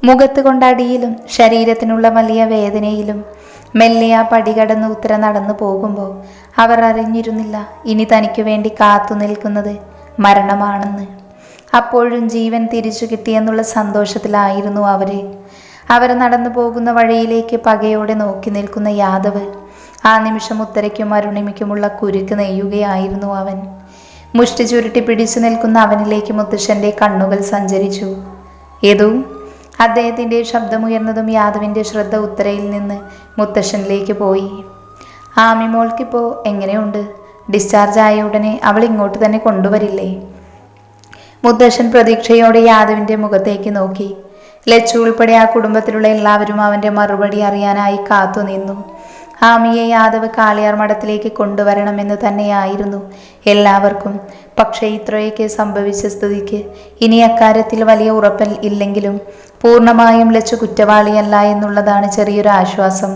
മുഖത്ത് കൊണ്ടടിയിലും ശരീരത്തിനുള്ള വലിയ വേദനയിലും മെല്ലെ ആ പടി കടന്ന് ഉത്തര നടന്നു പോകുമ്പോൾ അവർ അറിഞ്ഞിരുന്നില്ല ഇനി തനിക്ക് വേണ്ടി കാത്തു നിൽക്കുന്നത് മരണമാണെന്ന്. അപ്പോഴും ജീവൻ തിരിച്ചു കിട്ടിയെന്നുള്ള സന്തോഷത്തിലായിരുന്നു അവർ നടന്നു പോകുന്ന വഴിയിലേക്ക് പകയോടെ നോക്കി നിൽക്കുന്ന യാദവ് ആ നിമിഷം ഉത്തരയ്ക്കും അരുണിമയ്ക്കുമുള്ള കുരുക്ക് നെയ്യുകയായിരുന്നു അവൻ. മുഷ്ടി ചുരുട്ടി പിടിച്ചു നിൽക്കുന്ന അവനിലേക്ക് മുത്തശ്ശന്റെ കണ്ണുകൾ സഞ്ചരിച്ചു. ഏതോ അദ്ദേഹത്തിൻ്റെ ശബ്ദമുയർന്നതും യാദവിൻ്റെ ശ്രദ്ധ ഉത്തരയിൽ നിന്ന് മുത്തശ്ശനിലേക്ക് പോയി. ആമി മോൾക്കിപ്പോൾ എങ്ങനെയുണ്ട്? ഡിസ്ചാർജ് ആയ ഉടനെ അവൾ ഇങ്ങോട്ട് തന്നെ കൊണ്ടുവരില്ലേ? മുത്തശ്ശൻ പ്രതീക്ഷയോടെ യാദവിൻ്റെ മുഖത്തേക്ക് നോക്കി. ലച്ചു ഉൾപ്പെടെ ആ കുടുംബത്തിലുള്ള എല്ലാവരും അവൻ്റെ മറുപടി അറിയാനായി കാത്തു നിന്നു. ആമിയെ യാദവ് കാളിയാർ മഠത്തിലേക്ക് കൊണ്ടുവരണമെന്ന് തന്നെയായിരുന്നു എല്ലാവർക്കും. പക്ഷേ ഇത്രയൊക്കെ സംഭവിച്ച സ്ഥിതിക്ക് ഇനി അക്കാര്യത്തിൽ വലിയ ഉറപ്പിൽ ഇല്ലെങ്കിലും പൂർണ്ണമായും ലച്ചു കുറ്റവാളിയല്ല എന്നുള്ളതാണ് ചെറിയൊരു ആശ്വാസം.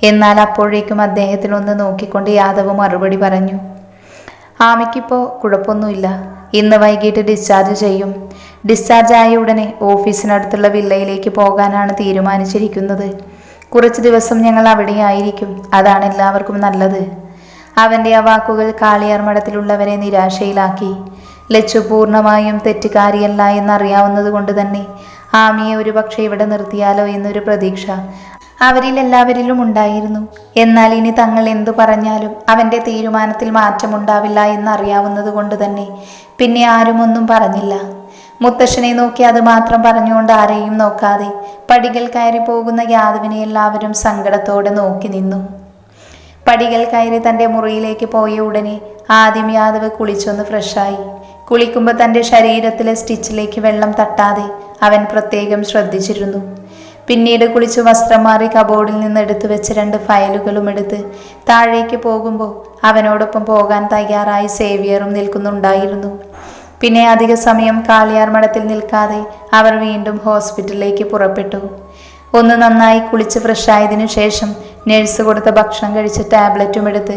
എന്നാൽ അപ്പോഴേക്കും അദ്ദേഹത്തിനൊന്ന് നോക്കിക്കൊണ്ട് യാദവ് മറുപടി പറഞ്ഞു. ആമിക്കിപ്പോൾ കുഴപ്പമൊന്നുമില്ല. ഇന്ന് വൈകിട്ട് ഡിസ്ചാർജ് ചെയ്യും. ഡിസ്ചാർജ് ആയ ഉടനെ ഓഫീസിനടുത്തുള്ള വില്ലയിലേക്ക് പോകാനാണ് തീരുമാനിച്ചിരിക്കുന്നത്. കുറച്ച് ദിവസം ഞങ്ങൾ അവിടെയായിരിക്കും. അതാണ് എല്ലാവർക്കും നല്ലത്. അവൻ്റെ ആ വാക്കുകൾ കാളിയാർ മഠത്തിലുള്ളവരെ നിരാശയിലാക്കി. ലച്ചു പൂർണ്ണമായും തെറ്റുകാരിയല്ല എന്നറിയാവുന്നത് കൊണ്ട് തന്നെ ആമിയെ ഒരുപക്ഷെ ഇവിടെ നിർത്തിയാലോ എന്നൊരു പ്രതീക്ഷ അവരിൽ എല്ലാവരിലും ഉണ്ടായിരുന്നു. എന്നാൽ ഇനി തങ്ങൾ എന്തു പറഞ്ഞാലും അവൻ്റെ തീരുമാനത്തിൽ മാറ്റമുണ്ടാവില്ല എന്നറിയാവുന്നത് കൊണ്ട് തന്നെ പിന്നെ ആരും ഒന്നും പറഞ്ഞില്ല. മുത്തശ്ശനെ നോക്കി അത് മാത്രം പറഞ്ഞുകൊണ്ട് ആരെയും നോക്കാതെ പടികൾ കയറി പോകുന്ന യാദവിനെ എല്ലാവരും സങ്കടത്തോടെ നോക്കി നിന്നു. പടികൾ കയറി തൻ്റെ മുറിയിലേക്ക് പോയ ഉടനെ ആദ്യം യാദവ് കുളിച്ചൊന്ന് ഫ്രഷായി. കുളിക്കുമ്പോൾ തൻ്റെ ശരീരത്തിലെ സ്റ്റിച്ചിലേക്ക് വെള്ളം തട്ടാതെ അവൻ പ്രത്യേകം ശ്രദ്ധിച്ചിരുന്നു. പിന്നീട് കുളിച്ച് വസ്ത്രം മാറി കബോർഡിൽ നിന്ന് എടുത്തു വെച്ച് 2 ഫയലുകളും എടുത്ത് താഴേക്ക് പോകുമ്പോൾ അവനോടൊപ്പം പോകാൻ തയ്യാറായി സേവിയറും നിൽക്കുന്നുണ്ടായിരുന്നു. പിന്നെ അധിക സമയം കാളിയാർ മഠത്തിൽ നിൽക്കാതെ അവർ വീണ്ടും ഹോസ്പിറ്റലിലേക്ക് പുറപ്പെട്ടു. ഒന്ന് നന്നായി കുളിച്ച് ഫ്രഷായതിനു ശേഷം നഴ്സ് കൊടുത്ത ഭക്ഷണം കഴിച്ച് ടാബ്ലറ്റും എടുത്ത്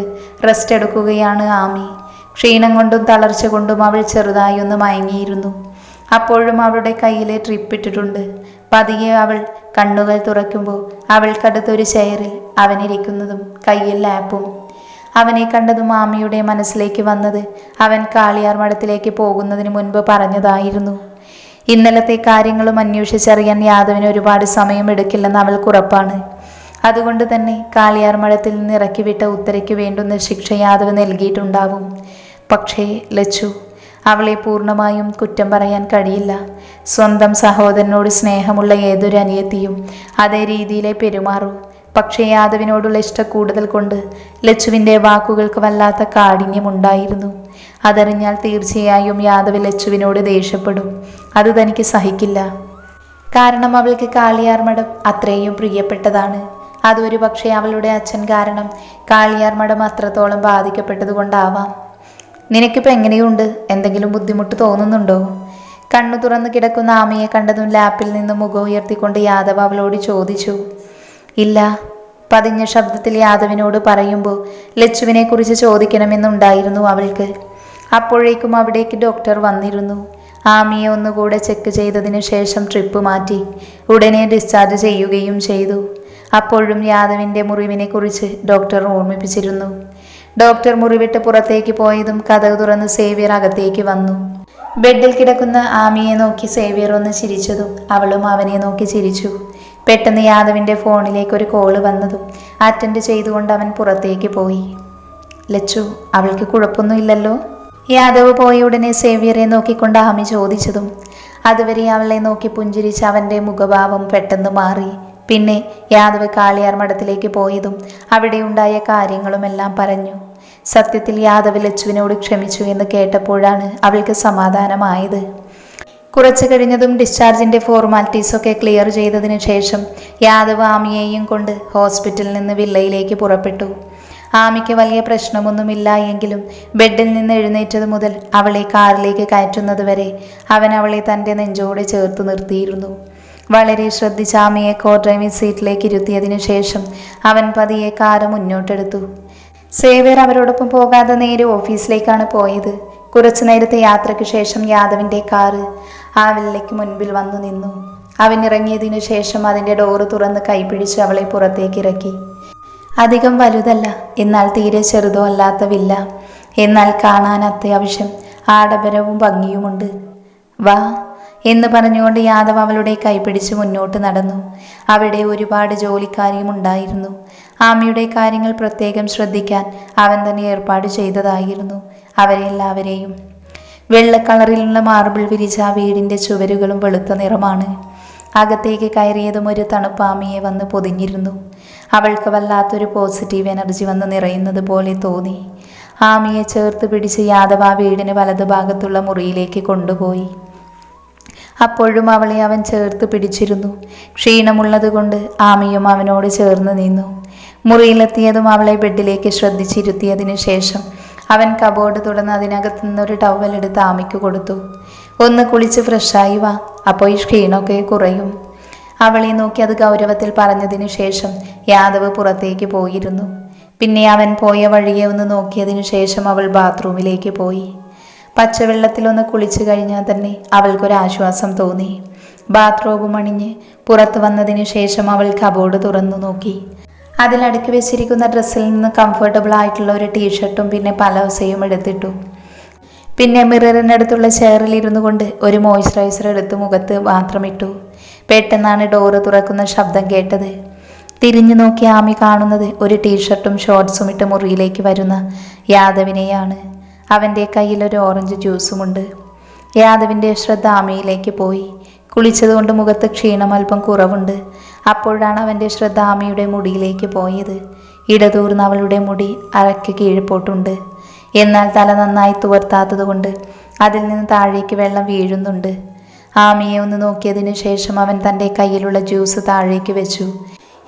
റെസ്റ്റ് എടുക്കുകയാണ് ആമി. ക്ഷീണം കൊണ്ടും തളർച്ച കൊണ്ടും അവൾ ചെറുതായി ഒന്ന് മയങ്ങിയിരുന്നു. അപ്പോഴും അവളുടെ കയ്യിലെ ട്രിപ്പ് ഇട്ടിട്ടുണ്ട്. പതിയെ അവൾ കണ്ണുകൾ തുറക്കുമ്പോൾ അവൾക്കടുത്തൊരു ചെയറിൽ അവനിരിക്കുന്നതും കയ്യിൽ ലാപ്പും. അവനെ കണ്ടതും ആമിയുടെ മനസ്സിലേക്ക് വന്നത് അവൻ കാളിയാർ മഠത്തിലേക്ക് പോകുന്നതിന് മുൻപ് പറഞ്ഞതായിരുന്നു. ഇന്നലത്തെ കാര്യങ്ങളും അന്വേഷിച്ചറിയാൻ യാദവിന് ഒരുപാട് സമയം എടുക്കില്ലെന്ന് അവൾക്കുറപ്പാണ്. അതുകൊണ്ട് തന്നെ കാളിയാർ മഠത്തിൽ നിന്ന് ഇറക്കിവിട്ട ഉത്തരയ്ക്ക് വേണ്ടുന്ന ശിക്ഷ യാദവ് നൽകിയിട്ടുണ്ടാവും. പക്ഷേ ലച്ചു, അവളെ പൂർണ്ണമായും കുറ്റം പറയാൻ കഴിയില്ല. സ്വന്തം സഹോദരനോട് സ്നേഹമുള്ള ഏതൊരു അനിയത്തിയും അതേ രീതിയിലേ പെരുമാറൂ. പക്ഷേ യാദവിനോടുള്ള ഇഷ്ടക്കൂടുതൽ കൊണ്ട് ലച്ചുവിൻ്റെ വാക്കുകൾക്ക് വല്ലാത്ത കാഠിന്യമുണ്ടായിരുന്നു. അതറിഞ്ഞാൽ തീർച്ചയായും യാദവ് ലച്ചുവിനോട് ദേഷ്യപ്പെടും. അത് തനിക്ക് സഹിക്കില്ല. കാരണം അവൾക്ക് കാളിയാർ മഠം അത്രയും പ്രിയപ്പെട്ടതാണ്. അതൊരു പക്ഷേ അവളുടെ അച്ഛൻ കാരണം കാളിയാർ മഠം അത്രത്തോളം ബാധിക്കപ്പെട്ടത് കൊണ്ടാവാം. നിനക്കിപ്പോൾ എങ്ങനെയുണ്ട്? എന്തെങ്കിലും ബുദ്ധിമുട്ട് തോന്നുന്നുണ്ടോ? കണ്ണു തുറന്ന് കിടക്കുന്ന ആമയെ കണ്ടതും ലാപ്പിൽ നിന്ന് മുഖം ഉയർത്തിക്കൊണ്ട് യാദവ് അവളോട് ചോദിച്ചു. ഇല്ല, പതിഞ്ഞ ശബ്ദത്തിൽ യാദവിനോട് പറയുമ്പോൾ ലച്ചുവിനെ കുറിച്ച് ചോദിക്കണമെന്നുണ്ടായിരുന്നു അവൾക്ക്. അപ്പോഴേക്കും അവിടേക്ക് ഡോക്ടർ വന്നിരുന്നു. ആമിയെ ഒന്നുകൂടെ ചെക്ക് ചെയ്തതിന് ശേഷം ട്രിപ്പ് മാറ്റി ഉടനെ ഡിസ്ചാർജ് ചെയ്യുകയും ചെയ്തു. അപ്പോഴും യാദവിൻ്റെ മുറിവിനെ കുറിച്ച് ഡോക്ടർ ഓർമ്മിപ്പിച്ചിരുന്നു. ഡോക്ടർ മുറിവിട്ട് പുറത്തേക്ക് പോയതും കതക് തുറന്ന് സേവ്യർ അകത്തേക്ക് വന്നു. ബെഡിൽ കിടക്കുന്ന ആമിയെ നോക്കി സേവ്യർ ഒന്ന് ചിരിച്ചതും അവളും അവനെ നോക്കി ചിരിച്ചു. പെട്ടെന്ന് യാദവിൻ്റെ ഫോണിലേക്ക് ഒരു കോള് വന്നതും അറ്റൻഡ് ചെയ്തുകൊണ്ട് അവൻ പുറത്തേക്ക് പോയി. ലച്ചു, അവൾക്ക് കുഴപ്പമൊന്നുമില്ലല്ലോ? യാദവ് പോയ ഉടനെ സേവ്യറെ നോക്കിക്കൊണ്ട് ആമി ചോദിച്ചതും അതുവരെ അവളെ നോക്കി പുഞ്ചിരിച്ച് അവൻ്റെ മുഖഭാവം പെട്ടെന്ന് മാറി. പിന്നെ യാദവ് കാളിയാർ മഠത്തിലേക്ക് പോയതും അവിടെ ഉണ്ടായ കാര്യങ്ങളുമെല്ലാം പറഞ്ഞു. സത്യത്തിൽ യാദവ് ലച്ചുവിനോട് ക്ഷമിച്ചു എന്ന് കേട്ടപ്പോഴാണ് അവൾക്ക് സമാധാനമായത്. കുറച്ച് കഴിഞ്ഞതും ഡിസ്ചാർജിൻ്റെ ഫോർമാലിറ്റീസൊക്കെ ക്ലിയർ ചെയ്തതിന് ശേഷം യാദവ് ആമിയെയും കൊണ്ട് ഹോസ്പിറ്റലിൽ നിന്ന് വില്ലയിലേക്ക് പുറപ്പെട്ടു. ആമിക്ക് വലിയ പ്രശ്നമൊന്നുമില്ല എങ്കിലും ബെഡിൽ നിന്ന് എഴുന്നേറ്റത് മുതൽ അവളെ കാറിലേക്ക് കയറ്റുന്നത് വരെ അവൻ അവളെ തൻ്റെ നെഞ്ചോടെ ചേർത്ത് നിർത്തിയിരുന്നു. വളരെ ശ്രദ്ധിച്ച് ആമിയെ കോ ഡ്രൈവിംഗ് സീറ്റിലേക്ക് ഇരുത്തിയതിനു ശേഷം അവൻ പതിയെ കാറ് മുന്നോട്ടെടുത്തു. സേവ്യർ അവരോടൊപ്പം പോകാതെ നേരെ ഓഫീസിലേക്കാണ് പോയത്. കുറച്ചു നേരത്തെ യാത്രയ്ക്ക് ശേഷം യാദവിൻ്റെ കാറ് ആ വില്ലയ്ക്ക് മുൻപിൽ വന്നു നിന്നു. അവൻ ഇറങ്ങിയതിനു ശേഷം അതിൻ്റെ ഡോറ് തുറന്ന് കൈപിടിച്ച് അവളെ പുറത്തേക്കിറക്കി. അധികം വലുതല്ല, എന്നാൽ തീരെ ചെറുതോ അല്ലാത്ത വില്ല. എന്നാൽ കാണാൻ അത്യാവശ്യം ആഡംബരവും ഭംഗിയുമുണ്ട്. വാ എന്ന് പറഞ്ഞുകൊണ്ട് യാദവ് അവളുടെ കൈപിടിച്ച് മുന്നോട്ട് നടന്നു. അവിടെ ഒരുപാട് ജോലിക്കാരിയും ഉണ്ടായിരുന്നു. ആമിയുടെ കാര്യങ്ങൾ പ്രത്യേകം ശ്രദ്ധിക്കാൻ അവൻ തന്നെ ഏർപ്പാട് ചെയ്തതായിരുന്നു അവരെല്ലാവരെയും. വെള്ളക്കളറിലുള്ള മാർബിൾ വിരിച്ച ആ വീടിൻ്റെ ചുവരുകളും വെളുത്ത നിറമാണ്. അകത്തേക്ക് കയറിയതും ഒരു തണുപ്പ് ആമിയെ വന്ന് പൊതിഞ്ഞിരുന്നു. അവൾക്ക് വല്ലാത്തൊരു പോസിറ്റീവ് എനർജി വന്ന് നിറയുന്നത് പോലെ തോന്നി. ആമിയെ ചേർത്ത് പിടിച്ച് യാദവ് ആ വീടിന് വലതുഭാഗത്തുള്ള മുറിയിലേക്ക് കൊണ്ടുപോയി. അപ്പോഴും അവളെ അവൻ ചേർത്ത് പിടിച്ചിരുന്നു. ക്ഷീണമുള്ളതുകൊണ്ട് ആമിയും അവനോട് ചേർന്ന് നിന്നു. മുറിയിലെത്തിയതും അവളെ ബെഡിലേക്ക് ശ്രദ്ധിച്ചിരുത്തിയതിനു ശേഷം അവൻ കബോർഡ് തുറന്ന് അതിനകത്തു നിന്നൊരു ടവലെടുത്ത് ആമിക്ക് കൊടുത്തു. ഒന്ന് കുളിച്ച് ഫ്രഷായി വാ, അപ്പോൾ ഈ ക്ഷീണമൊക്കെ കുറയും. അവളെ നോക്കി അത് ഗൗരവത്തിൽ പറഞ്ഞതിനു ശേഷം യാദവ് പുറത്തേക്ക് പോയിരുന്നു. പിന്നെ അവൻ പോയ വഴിയെ ഒന്ന് നോക്കിയതിനു ശേഷം അവൾ ബാത്റൂമിലേക്ക് പോയി. പച്ചവെള്ളത്തിലൊന്ന് കുളിച്ചു കഴിഞ്ഞാൽ തന്നെ അവൾക്കൊരാശ്വാസം തോന്നി. ബാത്റൂം അണിഞ്ഞ് പുറത്തു വന്നതിന് ശേഷം അവൾ കബോർഡ് തുറന്നു നോക്കി. അതിൽ അടുക്കി വെച്ചിരിക്കുന്ന ഡ്രസ്സിൽ നിന്ന് കംഫർട്ടബിൾ ആയിട്ടുള്ള ഒരു ടീഷർട്ടും പിന്നെ പലവസയും എടുത്തിട്ടു. പിന്നെ മിററിനടുത്തുള്ള ചെയറിൽ ഇരുന്നു കൊണ്ട് ഒരു മോയ്സ്ചറൈസർ എടുത്ത് മുഖത്ത് മാത്രമിട്ടു. പെട്ടെന്നാണ് ഡോറ് തുറക്കുന്ന ശബ്ദം കേട്ടത്. തിരിഞ്ഞു നോക്കി ആമി കാണുന്നത് ഒരു ടീഷർട്ടും ഷോർട്സും ഇട്ട് മുറിയിലേക്ക് വരുന്ന യാദവിനെയാണ്. അവൻ്റെ കയ്യിൽ ഒരു ഓറഞ്ച് ജ്യൂസുമുണ്ട്. യാദവിൻ്റെ ശ്രദ്ധ ആമിയിലേക്ക് പോയി. കുളിച്ചതുകൊണ്ട് മുഖത്ത് ക്ഷീണം അല്പം കുറവുണ്ട്. അപ്പോഴാണ് അവൻ്റെ ശ്രദ്ധ ആമിയുടെ മുടിയിലേക്ക് പോയത്. ഇടതൂർന്ന് അവളുടെ മുടി അരയ്ക്ക് കീഴ്പോട്ടുണ്ട്. എന്നാൽ തല നന്നായി തുവർത്താത്തത് കൊണ്ട് അതിൽ നിന്ന് താഴേക്ക് വെള്ളം വീഴുന്നുണ്ട്. ആമിയെ ഒന്ന് നോക്കിയതിന് ശേഷം അവൻ തൻ്റെ കയ്യിലുള്ള ജ്യൂസ് താഴേക്ക് വെച്ചു.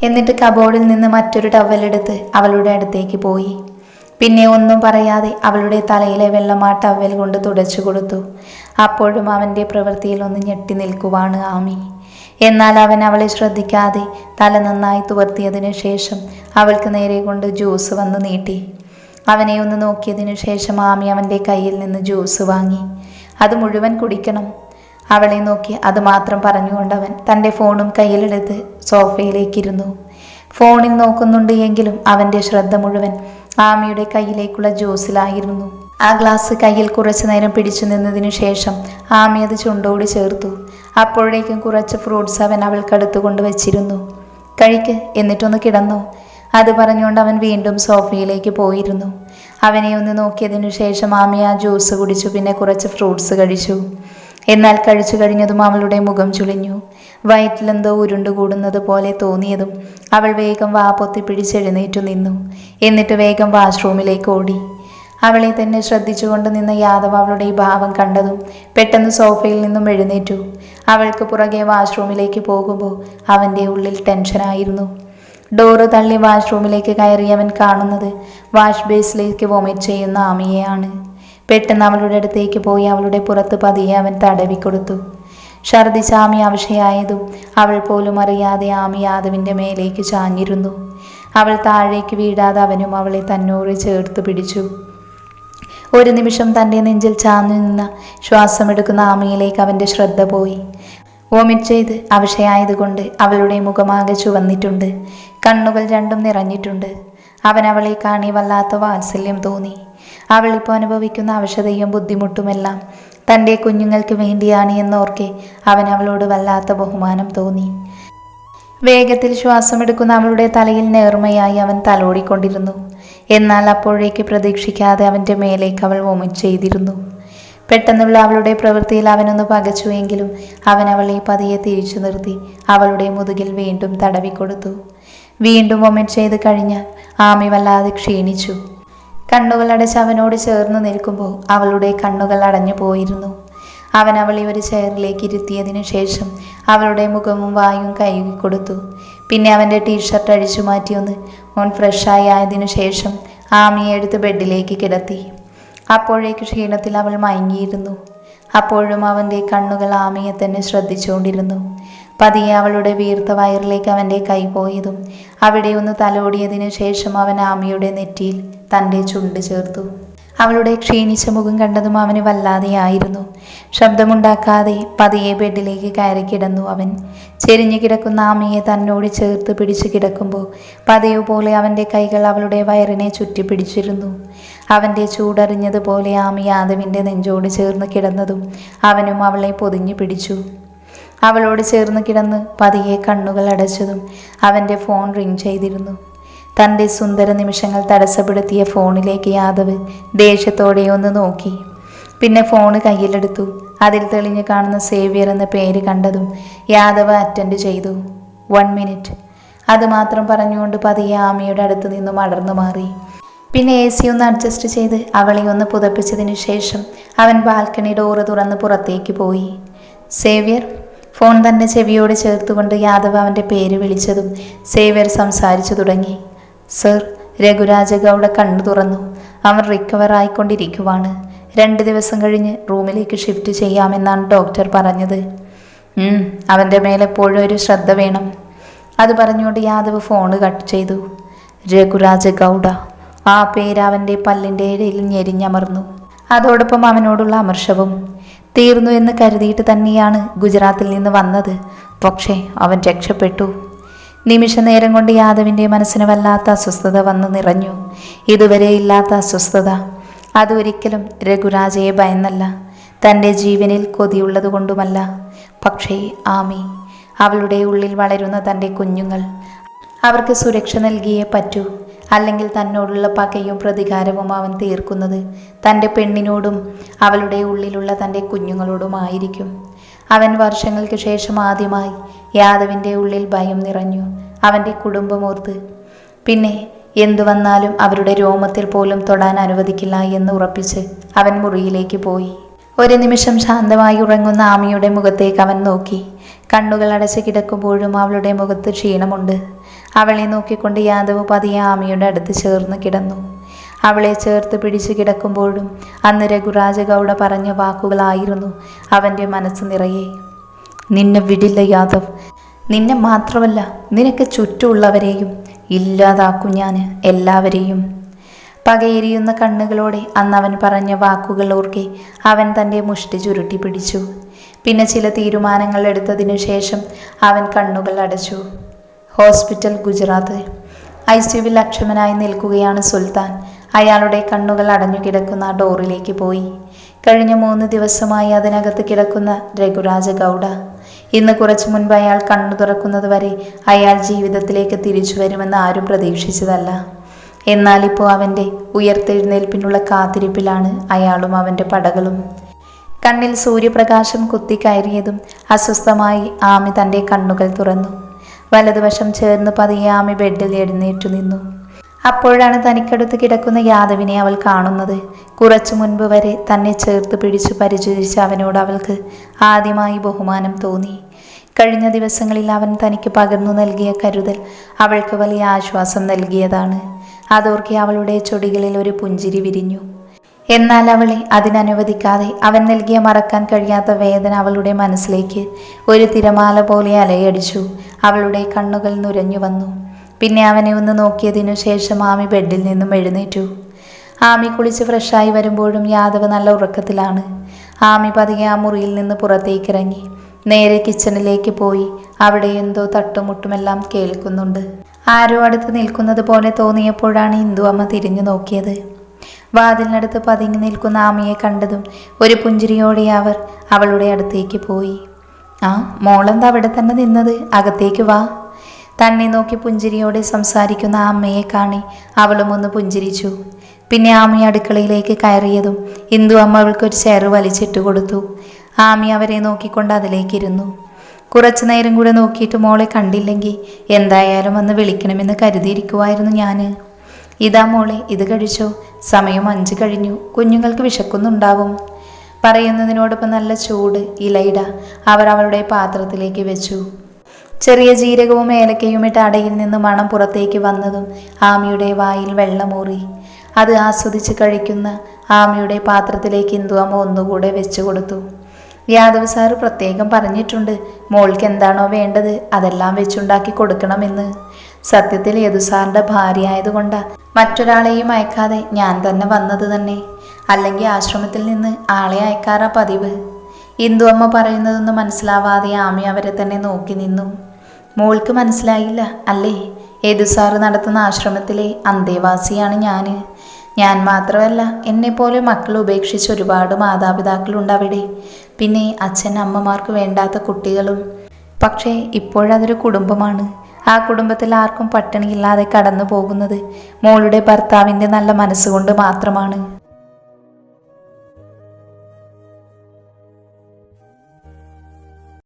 എന്നിട്ട് കബോർഡിൽ നിന്ന് മറ്റൊരു ടവലെടുത്ത് അവളുടെ അടുത്തേക്ക് പോയി. പിന്നെ ഒന്നും പറയാതെ അവളുടെ തലയിലെ വെള്ളം ആ ടവൽ കൊണ്ട് തുടച്ചു കൊടുത്തു. അപ്പോഴും അവൻ്റെ പ്രവൃത്തിയിൽ ഒന്ന് ഞെട്ടി നിൽക്കുവാണ് ആമി. എന്നാൽ അവൻ അവളെ ശ്രദ്ധിക്കാതെ തല നന്നായി തുവർത്തിയതിനു ശേഷം അവൾക്ക് നേരെ കൊണ്ട് ജ്യൂസ് വന്ന് നീട്ടി. അവനെ ഒന്ന് നോക്കിയതിനു ശേഷം ആമി അവൻ്റെ കയ്യിൽ നിന്ന് ജ്യൂസ് വാങ്ങി. അത് മുഴുവൻ കുടിക്കണം. അവളെ നോക്കി അത് മാത്രം പറഞ്ഞുകൊണ്ട് അവൻ തൻ്റെ ഫോണും കയ്യിലെടുത്ത് സോഫയിലേക്കിരുന്നു. ഫോണിൽ നോക്കുന്നുണ്ട് എങ്കിലും അവൻ്റെ ശ്രദ്ധ മുഴുവൻ ആമിയുടെ കയ്യിലേക്കുള്ള ജ്യൂസിലായിരുന്നു. ആ ഗ്ലാസ് കയ്യിൽ കുറച്ചു നേരം പിടിച്ചു നിന്നതിനു ശേഷം ആമി അത് ചുണ്ടോട് ചേർത്തു. അപ്പോഴേക്കും കുറച്ച് ഫ്രൂട്ട്സ് അവൻ അവൾക്കടുത്ത് കൊണ്ടുവച്ചിരുന്നു. കഴിക്ക്, എന്നിട്ടൊന്ന് കിടന്നോ. അത് പറഞ്ഞുകൊണ്ട് അവൻ വീണ്ടും സോഫയിലേക്ക് പോയിരുന്നു. അവനെ ഒന്ന് നോക്കിയതിനു ശേഷം ആമി ആ ജ്യൂസ് കുടിച്ചു. പിന്നെ കുറച്ച് ഫ്രൂട്ട്സ് കഴിച്ചു. എന്നാൽ കഴിച്ചു കഴിഞ്ഞതും അവളുടെ മുഖം ചുളിഞ്ഞു. വയറ്റിലെന്തോ ഉരുണ്ടുകൂടുന്നത് പോലെ തോന്നിയതും അവൾ വേഗം വാ പൊത്തി പിടിച്ചെഴുന്നേറ്റു നിന്നു. എന്നിട്ട് വേഗം വാഷ്റൂമിലേക്ക് ഓടി. അവളെ തന്നെ ശ്രദ്ധിച്ചുകൊണ്ട് നിന്ന യാദവ് അവളുടെ ഈ ഭാവം കണ്ടതും പെട്ടെന്ന് സോഫയിൽ നിന്നും എഴുന്നേറ്റു. അവൾക്ക് പുറകെ വാഷ്റൂമിലേക്ക് പോകുമ്പോൾ അവൻ്റെ ഉള്ളിൽ ടെൻഷനായിരുന്നു. ഡോറ് തള്ളി വാഷ്റൂമിലേക്ക് കയറി അവൻ കാണുന്നത് വാഷ് ബേസിലേക്ക് വൊമിറ്റ് ചെയ്യുന്ന ആമിയെയാണ്. പെട്ടെന്ന് അവളുടെ അടുത്തേക്ക് പോയി അവളുടെ പുറത്ത് പതിയെ അവൻ തടവിക്കൊടുത്തു. ഛർദിച്ച ആമി അവശയായതും അവൾ പോലും അറിയാതെ ആമി യാദവിൻ്റെ മേലേക്ക് ചാഞ്ഞിരുന്നു. അവൾ താഴേക്ക് വീഴാതെ അവനും അവളെ തന്നോട് ചേർത്ത് പിടിച്ചു. ഒരു നിമിഷം തൻ്റെ നെഞ്ചിൽ ചാഞ്ഞു നിന്ന ശ്വാസമെടുക്കുന്ന ആമിയിലേക്ക് അവൻ്റെ ശ്രദ്ധ പോയി. വോമിറ്റ് ചെയ്ത് അവശയായതുകൊണ്ട് അവളുടെ മുഖമാകെ ചുവന്നിട്ടുണ്ട്. കണ്ണുകൾ രണ്ടും നിറഞ്ഞിട്ടുണ്ട്. അവൻ അവളെ കാണി വല്ലാത്ത വാത്സല്യം തോന്നി. അവളിപ്പോൾ അനുഭവിക്കുന്ന അവശതയും ബുദ്ധിമുട്ടുമെല്ലാം തൻ്റെ കുഞ്ഞുങ്ങൾക്ക് വേണ്ടിയാണ് എന്നോർക്കെ അവൻ അവളോട് വല്ലാത്ത ബഹുമാനം തോന്നി. വേഗത്തിൽ ശ്വാസമെടുക്കുന്ന അവളുടെ തലയിൽ നേർമയായി അവൻ തലോടിക്കൊണ്ടിരുന്നു. എന്നാൽ അപ്പോഴേക്ക് പ്രതീക്ഷിക്കാതെ അവൻ്റെ മേലേക്ക് അവൾ വൊമിറ്റ് ചെയ്തിരുന്നു. പെട്ടെന്നുള്ള അവളുടെ പ്രവൃത്തിയിൽ അവനൊന്ന് പകച്ചുവെങ്കിലും അവൻ അവളെ പതിയെ തിരിച്ചു നിർത്തി അവളുടെ മുതുകിൽ വീണ്ടും തടവിക്കൊടുത്തു. വീണ്ടും വൊമിറ്റ് ചെയ്ത് കഴിഞ്ഞാൽ ആമി വല്ലാതെ ക്ഷീണിച്ചു. കണ്ണുകൾ അടച്ച് അവനോട് ചേർന്ന് നിൽക്കുമ്പോൾ അവളുടെ കണ്ണുകൾ അടഞ്ഞു പോയിരുന്നു. അവൻ അവളെ ഒരു ചെയറിലേക്ക് ഇരുത്തിയതിനു ശേഷം അവളുടെ മുഖവും വായും കഴുകി കൊടുത്തു. പിന്നെ അവൻ്റെ ടീഷർട്ട് അഴിച്ചു മാറ്റിയൊന്ന് ഫ്രഷായി ആയതിനു ശേഷം ആമിയെ എടുത്ത് ബെഡിലേക്ക് കിടത്തി. അപ്പോഴേക്ക് ക്ഷീണത്തിൽ അവൾ മയങ്ങിയിരുന്നു. അപ്പോഴും അവൻ്റെ കണ്ണുകൾ ആമിയെ തന്നെ ശ്രദ്ധിച്ചുകൊണ്ടിരുന്നു. പതിയെ അവളുടെ വീർത്ത വയറിലേക്ക് അവൻ്റെ കൈ പോയതും അവിടെ ഒന്ന് തലോടിയതിനു ശേഷം അവൻ ആമിയുടെ നെറ്റിയിൽ തൻ്റെ ചുണ്ട് ചേർത്തു. അവളുടെ ക്ഷീണിച്ച മുഖം കണ്ടതും അവന് വല്ലാതെയായിരുന്നു. ശബ്ദമുണ്ടാക്കാതെ പതിയെ ബെഡിലേക്ക് കയറി കിടന്നു അവൻ. ചെരിഞ്ഞു കിടക്കുന്ന ആമിയെ തന്നോട് ചേർത്ത് പിടിച്ചു കിടക്കുമ്പോൾ പതിവ് പോലെ അവൻ്റെ കൈകൾ അവളുടെ വയറിനെ ചുറ്റിപ്പിടിച്ചിരുന്നു. അവൻ്റെ ചൂടറിഞ്ഞതുപോലെ ആമി യാദവിൻ്റെ നെഞ്ചോട് ചേർന്ന് കിടന്നതും അവനും അവളെ പൊതിഞ്ഞു പിടിച്ചു. അവളോട് ചേർന്ന് കിടന്ന് പതിയെ കണ്ണുകൾ അടച്ചതും അവൻ്റെ ഫോൺ റിങ് ചെയ്തിരുന്നു. തൻ്റെ സുന്ദര നിമിഷങ്ങൾ തടസ്സപ്പെടുത്തിയ ഫോണിലേക്ക് യാദവ് ദേഷ്യത്തോടെ ഒന്ന് നോക്കി. പിന്നെ ഫോണ് കയ്യിലെടുത്തു. അതിൽ തെളിഞ്ഞു കാണുന്ന സേവ്യർ എന്ന പേര് കണ്ടതും യാദവ് അറ്റൻഡ് ചെയ്തു. 1 മിനിറ്റ് അതുമാത്രം പറഞ്ഞുകൊണ്ട് പതിയെ ആമിയുടെ അടുത്ത് നിന്നും അടർന്നു മാറി. പിന്നെ AC ഒന്ന് അഡ്ജസ്റ്റ് ചെയ്ത് അവളെ ഒന്ന് പുതപ്പിച്ചതിനു ശേഷം അവൻ ബാൽക്കണി ഡോറ് തുറന്ന് പുറത്തേക്ക് പോയി. സേവ്യർ. ഫോൺ തന്നെ ചെവിയോട് ചേർത്തുകൊണ്ട് യാദവ് അവൻ്റെ പേര് വിളിച്ചതും സേവ്യർ സംസാരിച്ചു തുടങ്ങി. സർ, രഘുരാജ ഗൗഡ കണ്ണു തുറന്നു. അവൻ റിക്കവർ ആയിക്കൊണ്ടിരിക്കുവാണ്. 2 ദിവസം കഴിഞ്ഞ് റൂമിലേക്ക് ഷിഫ്റ്റ് ചെയ്യാമെന്നാണ് ഡോക്ടർ പറഞ്ഞത്. അവൻ്റെ മേലെപ്പോഴും ഒരു ശ്രദ്ധ വേണം. അത് പറഞ്ഞുകൊണ്ട് യാദവ് ഫോണ് കട്ട് ചെയ്തു. രഘുരാജ ഗൗഡ, ആ പേര് അവൻ്റെ പല്ലിൻ്റെ ഇടയിൽ ഞെരിഞ്ഞമർന്നു. അതോടൊപ്പം അവനോടുള്ള അമർഷവും. തീർന്നു എന്ന് കരുതിയിട്ട് തന്നെയാണ് ഗുജറാത്തിൽ നിന്ന് വന്നത്. പക്ഷേ അവൻ രക്ഷപ്പെട്ടു. നിമിഷ നേരം കൊണ്ട് യാദവിൻ്റെ മനസ്സിന് വല്ലാത്ത അസ്വസ്ഥത വന്നു നിറഞ്ഞു. ഇതുവരെ ഇല്ലാത്ത അസ്വസ്ഥത. അതൊരിക്കലും രഘുരാജയെ ഭയന്നല്ല, തൻ്റെ ജീവനിൽ കൊതിയുള്ളത് കൊണ്ടുമല്ല. പക്ഷേ ആമി, അവളുടെ ഉള്ളിൽ വളരുന്ന തൻ്റെ കുഞ്ഞുങ്ങൾ, അവർക്ക് സുരക്ഷ നൽകിയേ പറ്റൂ. അല്ലെങ്കിൽ തന്നോടുള്ള പകയും പ്രതികാരവും അവൻ തീർക്കുന്നത് തൻ്റെ പെണ്ണിനോടും അവളുടെ ഉള്ളിലുള്ള തൻ്റെ കുഞ്ഞുങ്ങളോടുമായിരിക്കും. അവൻ വർഷങ്ങൾക്ക് ശേഷം ആദ്യമായി യാദവിൻ്റെ ഉള്ളിൽ ഭയം നിറഞ്ഞു, അവൻ്റെ കുടുംബമോർത്ത്. പിന്നെ എന്തു വന്നാലും അവരുടെ രോമത്തിൽ പോലും തൊടാൻ അനുവദിക്കില്ല എന്ന് ഉറപ്പിച്ച് അവൻ മുറിയിലേക്ക് പോയി. ഒരു നിമിഷം ശാന്തമായി ഉറങ്ങുന്ന ആമിയുടെ മുഖത്തേക്ക് അവൻ നോക്കി. കണ്ണുകൾ അടച്ച് കിടക്കുമ്പോഴും അവളുടെ മുഖത്ത് ക്ഷീണമുണ്ട്. അവളെ നോക്കിക്കൊണ്ട് യാദവ് പതിയെ ആമിയുടെ അടുത്ത് ചേർന്ന് കിടന്നു. അവളെ ചേർത്ത് പിടിച്ച് കിടക്കുമ്പോഴും അന്ന് രഘുരാജ ഗൗഡ പറഞ്ഞ വാക്കുകളായിരുന്നു അവൻ്റെ മനസ്സ് നിറയെ. നിന്നെ വിടില്ല യാദവ്, നിന്നെ മാത്രമല്ല നിനക്ക് ചുറ്റുമുള്ളവരെയും ഇല്ലാതാക്കും ഞാൻ, എല്ലാവരെയും. പകയെരിയുന്ന കണ്ണുകളോടെ അന്ന് അവൻ പറഞ്ഞ വാക്കുകൾ ഓർക്കെ അവൻ തൻ്റെ മുഷ്ടി ചുരുട്ടി പിടിച്ചു. പിന്നെ ചില തീരുമാനങ്ങൾ എടുത്തതിനു ശേഷം അവൻ കണ്ണുകൾ അടച്ചു. ഹോസ്പിറ്റൽ, ഗുജറാത്ത്. ICUവിൽ അക്ഷമനായി നിൽക്കുകയാണ് സുൽത്താൻ. അയാളുടെ കണ്ണുകൾ അടഞ്ഞു കിടക്കുന്ന ആ ഡോറിലേക്ക് പോയി. കഴിഞ്ഞ 3 ദിവസമായി അതിനകത്ത് കിടക്കുന്ന രഘുരാജ ഗൗഡ. ഇന്ന് കുറച്ചു മുൻപ് അയാൾ കണ്ണു തുറക്കുന്നത് വരെ അയാൾ ജീവിതത്തിലേക്ക് തിരിച്ചു വരുമെന്ന് ആരും പ്രതീക്ഷിച്ചതല്ല. എന്നാൽ ഇപ്പോൾ അവൻ്റെ ഉയർത്തെഴുന്നേൽപ്പിനുള്ള കാത്തിരിപ്പിലാണ് അയാളും അവൻ്റെ പടകളും. കണ്ണിൽ സൂര്യപ്രകാശം കുത്തിക്കയറിയതും അസ്വസ്ഥമായി ആമി തൻ്റെ കണ്ണുകൾ തുറന്നു. വലതുവശം ചേർന്ന് പതിയെ ആമി ബെഡിൽ എഴുന്നേറ്റു നിന്നു. അപ്പോഴാണ് തനിക്കടുത്ത് കിടക്കുന്ന യാദവിനെ അവൾ കാണുന്നത്. കുറച്ചു മുൻപ് വരെ തന്നെ ചേർത്ത് പിടിച്ചു പരിചരിച്ച അവനോട് അവൾക്ക് ആദ്യമായി ബഹുമാനം തോന്നി. കഴിഞ്ഞ ദിവസങ്ങളിൽ അവൻ തനിക്ക് പകർന്നു നൽകിയ കരുതൽ അവൾക്ക് വലിയ ആശ്വാസം നൽകിയതാണ്. അതോർക്കെ അവളുടെ ചൊടികളിൽ ഒരു പുഞ്ചിരി വിരിഞ്ഞു. എന്നാൽ അവളെ അതിനനുവദിക്കാതെ അവൻ നൽകിയ മറക്കാൻ കഴിയാത്ത വേദന അവളുടെ മനസ്സിലേക്ക് ഒരു തിരമാല പോലെ അലയടിച്ചു. അവളുടെ കണ്ണുകൾ നുരഞ്ഞു വന്നു. പിന്നെ അവനെ ഒന്ന് നോക്കിയതിനു ശേഷം ആമി ബെഡിൽ നിന്നും എഴുന്നേറ്റു. ആമി കുളിച്ച് ഫ്രഷായി വരുമ്പോഴും യാദവ് നല്ല ഉറക്കത്തിലാണ്. ആമി പതിയെ ആ മുറിയിൽ നിന്ന് പുറത്തേക്കിറങ്ങി നേരെ കിച്ചണിലേക്ക് പോയി. അവിടെ എന്തോ തട്ടുമുട്ടുമെല്ലാം കേൾക്കുന്നുണ്ട്. ആരോ അടുത്ത് നിൽക്കുന്നത് പോലെ തോന്നിയപ്പോഴാണ് ഇന്ദു അമ്മ തിരിഞ്ഞു നോക്കിയത്. വാതിലിനടുത്ത് പതുങ്ങി നിൽക്കുന്ന ആമിയെ കണ്ടതും ഒരു പുഞ്ചിരിയോടെ അവർ അവളുടെ അടുത്തേക്ക് പോയി. ആ, മോളെന്താ അവിടെ തന്നെ നിന്നത്? അകത്തേക്ക് വാ. തന്നെ നോക്കി പുഞ്ചിരിയോടെ സംസാരിക്കുന്ന ആ അമ്മയെ കാണി അവളും ഒന്ന് പുഞ്ചിരിച്ചു. പിന്നെ ആമി അടുക്കളയിലേക്ക് കയറിയതും ഇന്ദു അമ്മ അവൾക്കൊരു ചെയർ വലിച്ചിട്ട് കൊടുത്തു. ആമി അവരെ നോക്കിക്കൊണ്ട് അതിലേക്കിരുന്നു. കുറച്ചു നേരം കൂടെ നോക്കിയിട്ട് മോളെ കണ്ടില്ലെങ്കിൽ എന്തായാലും വന്ന് വിളിക്കണമെന്ന് കരുതിയിരിക്കുമായിരുന്നു ഞാൻ. ഇതാ മോളെ, ഇത് കഴിച്ചോ, സമയം 5 കഴിഞ്ഞു, കുഞ്ഞുങ്ങൾക്ക് വിശക്കുന്നുണ്ടാവും. പറയുന്നതിനോടൊപ്പം നല്ല ചൂട് ഇലയിട അവർ അവളുടെ പാത്രത്തിലേക്ക് വെച്ചു. ചെറിയ ജീരകവും ഏലക്കയും ഇട്ട് അടയിൽ നിന്ന് മണം പുറത്തേക്ക് വന്നതും ആമിയുടെ വായിൽ വെള്ളമൂറി. അത് ആസ്വദിച്ച് കഴിക്കുന്ന ആമിയുടെ പാത്രത്തിലേക്ക് ഇന്ദു അമ്മ ഒന്നുകൂടെ വെച്ചു കൊടുത്തു. യാദവ് സാറ് പ്രത്യേകം പറഞ്ഞിട്ടുണ്ട് മോൾക്ക് എന്താണോ വേണ്ടത് അതെല്ലാം വെച്ചുണ്ടാക്കി കൊടുക്കണമെന്ന്. സത്യത്തിൽ യദുസാറിൻ്റെ ഭാര്യ ആയതുകൊണ്ടാണ് മറ്റൊരാളെയും അയക്കാതെ ഞാൻ തന്നെ വന്നത് തന്നെ. അല്ലെങ്കിൽ ആശ്രമത്തിൽ നിന്ന് ആളെ അയക്കാറാ പതിവ്. ഇന്ദു അമ്മ പറയുന്നതൊന്നും മനസ്സിലാവാതെ ആമി അവരെ തന്നെ നോക്കി നിന്നു. മോൾക്ക് മനസ്സിലായില്ല അല്ലേ? യദുസാറ് നടത്തുന്ന ആശ്രമത്തിലെ അന്തേവാസിയാണ് ഞാൻ മാത്രമല്ല, എന്നെപ്പോലെ മക്കൾ ഉപേക്ഷിച്ച് ഒരുപാട് മാതാപിതാക്കളുണ്ട് അവിടെ. പിന്നെ അച്ഛൻ അമ്മമാർക്ക് വേണ്ടാത്ത കുട്ടികളും. പക്ഷേ ഇപ്പോഴതൊരു കുടുംബമാണ്. ആ കുടുംബത്തിൽ ആർക്കും പട്ടിണിയില്ലാതെ കടന്നു പോകുന്നത് മോളുടെ ഭർത്താവിൻ്റെ നല്ല മനസ്സുകൊണ്ട് മാത്രമാണ്.